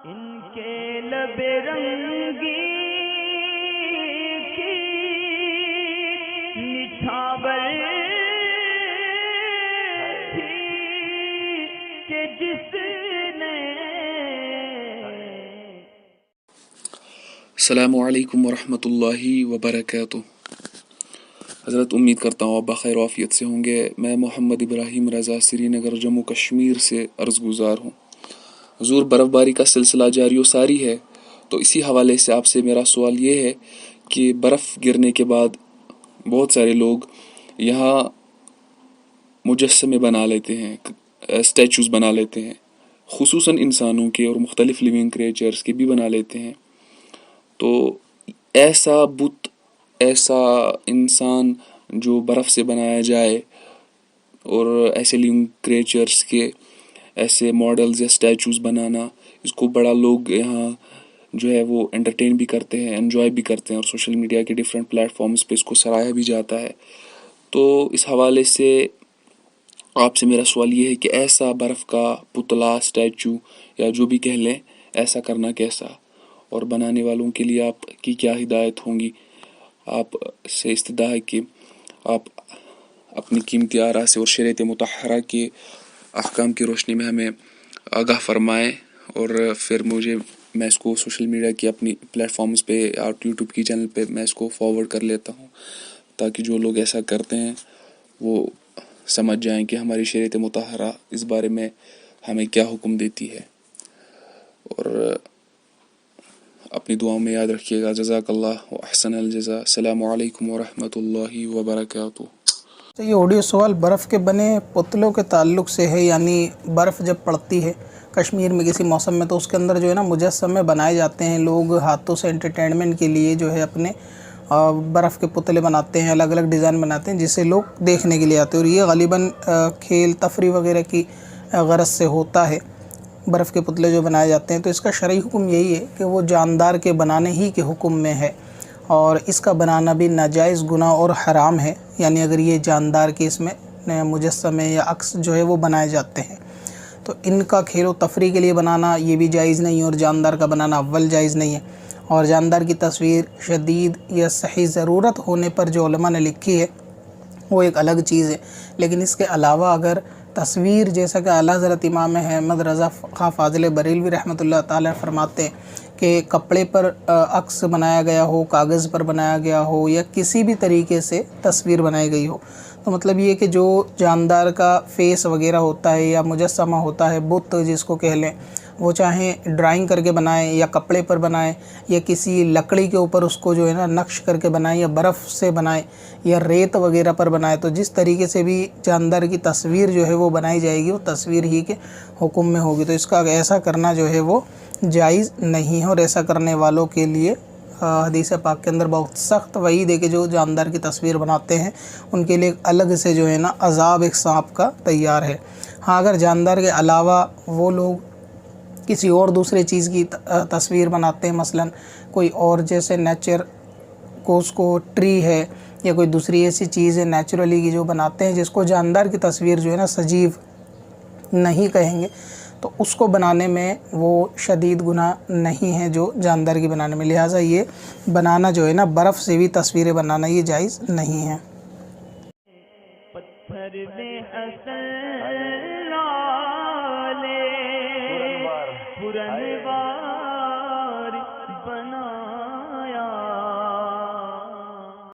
ان کے لب رنگی کی نچھاور تھی کہ جس نے. السلام علیکم ورحمۃ اللہ وبرکاتہ. حضرت امید کرتا ہوں آپ بخیر و عافیت سے ہوں گے. میں محمد ابراہیم رضا سری نگر جموں کشمیر سے عرض گزار ہوں. حضور برف باری کا سلسلہ جاری و ساری ہے، تو اسی حوالے سے آپ سے میرا سوال یہ ہے کہ برف گرنے کے بعد بہت سارے لوگ یہاں مجسمے بنا لیتے ہیں، اسٹیچوز بنا لیتے ہیں، خصوصاً انسانوں کے اور مختلف لیونگ کریچرز کے بھی بنا لیتے ہیں. تو ایسا بت، ایسا انسان جو برف سے بنایا جائے اور ایسے لیونگ کریچرز کے ایسے ماڈلز یا اسٹیچوز بنانا، اس کو بڑا لوگ یہاں جو ہے وہ انٹرٹین بھی کرتے ہیں، انجوائے بھی کرتے ہیں، اور سوشل میڈیا کے ڈفرینٹ پلیٹ فارمز پہ اس کو سراہا بھی جاتا ہے. تو اس حوالے سے آپ سے میرا سوال یہ ہے کہ ایسا برف کا پتلا، اسٹیچو یا جو بھی کہہ لیں، ایسا کرنا کیسا، اور بنانے والوں کے لیے آپ کی کیا ہدایت ہوں گی. آپ سے استدعا ہے کہ آپ اپنی قیمتی آراء سے اور شریعت مطہرہ کے احکام کی روشنی میں ہمیں آگاہ فرمائیں، اور پھر میں اس کو سوشل میڈیا کی اپنی پلیٹ فارمز پہ اور یوٹیوب کی چینل پہ میں اس کو فارورڈ کر لیتا ہوں، تاکہ جو لوگ ایسا کرتے ہیں وہ سمجھ جائیں کہ ہماری شریعت مطہرہ اس بارے میں ہمیں کیا حکم دیتی ہے. اور اپنی دعاؤں میں یاد رکھیے گا. جزاک اللہ و احسن الجزا. السلام علیکم ورحمۃ اللہ وبرکاتہ. تو یہ آڈیو سوال برف کے بنے پتلوں کے تعلق سے ہے. یعنی برف جب پڑتی ہے کشمیر میں کسی موسم میں، تو اس کے اندر جو ہے نا مجسمے بنائے جاتے ہیں. لوگ ہاتھوں سے انٹرٹینمنٹ کے لیے جو ہے اپنے برف کے پتلے بناتے ہیں، الگ الگ ڈیزائن بناتے ہیں، جسے لوگ دیکھنے کے لیے آتے ہیں. اور یہ غالباً کھیل تفریح وغیرہ کی غرض سے ہوتا ہے. برف کے پتلے جو بنائے جاتے ہیں، تو اس کا شرعی حکم یہی ہے کہ وہ جاندار کے بنانے ہی کے حکم میں ہے، اور اس کا بنانا بھی ناجائز گناہ اور حرام ہے. یعنی اگر یہ جاندار کے اس میں مجسمے یا عکس جو ہے وہ بنائے جاتے ہیں، تو ان کا کھیل و تفریح کے لیے بنانا یہ بھی جائز نہیں ہے، اور جاندار کا بنانا اول جائز نہیں ہے. اور جاندار کی تصویر شدید یا صحیح ضرورت ہونے پر جو علماء نے لکھی ہے وہ ایک الگ چیز ہے. لیکن اس کے علاوہ اگر تصویر، جیسا کہ اعلیٰ حضرت امام احمد رضا خاں فاضل بریلوی رحمۃ اللہ تعالی فرماتے ہیں کہ کپڑے پر عکس بنایا گیا ہو، کاغذ پر بنایا گیا ہو، یا کسی بھی طریقے سے تصویر بنائی گئی ہو، تو مطلب یہ کہ جو جاندار کا فیس وغیرہ ہوتا ہے یا مجسمہ ہوتا ہے، بت جس کو کہہ لیں، وہ چاہیں ڈرائنگ کر کے بنائیں یا کپڑے پر بنائیں یا کسی لکڑی کے اوپر اس کو جو ہے نا نقش کر کے بنائیں، یا برف سے بنائیں یا ریت وغیرہ پر بنائیں، تو جس طریقے سے بھی جاندار کی تصویر جو ہے وہ بنائی جائے گی، وہ تصویر ہی کے حکم میں ہوگی. تو اس کا ایسا کرنا جو ہے وہ جائز نہیں ہے، اور ایسا کرنے والوں کے لیے حدیث پاک کے اندر بہت سخت وعید ہے کہ جو جاندار کی تصویر بناتے ہیں ان کے لیے الگ سے جو ہے نا عذاب ایک سانپ کا تیار ہے. ہاں، اگر جاندار کے علاوہ وہ لوگ کسی اور دوسرے چیز کی تصویر بناتے ہیں، مثلا کوئی اور جیسے نیچر کو، اس کو ٹری ہے یا کوئی دوسری ایسی چیز ہے نیچرلی کی جو بناتے ہیں، جس کو جاندار کی تصویر جو ہے نا سجیو نہیں کہیں گے، تو اس کو بنانے میں وہ شدید گناہ نہیں ہے جو جاندار کی بنانے میں. لہٰذا یہ بنانا جو ہے نا برف سے بھی تصویریں بنانا یہ جائز نہیں ہے. پتھر میں حسن لالے پرنوار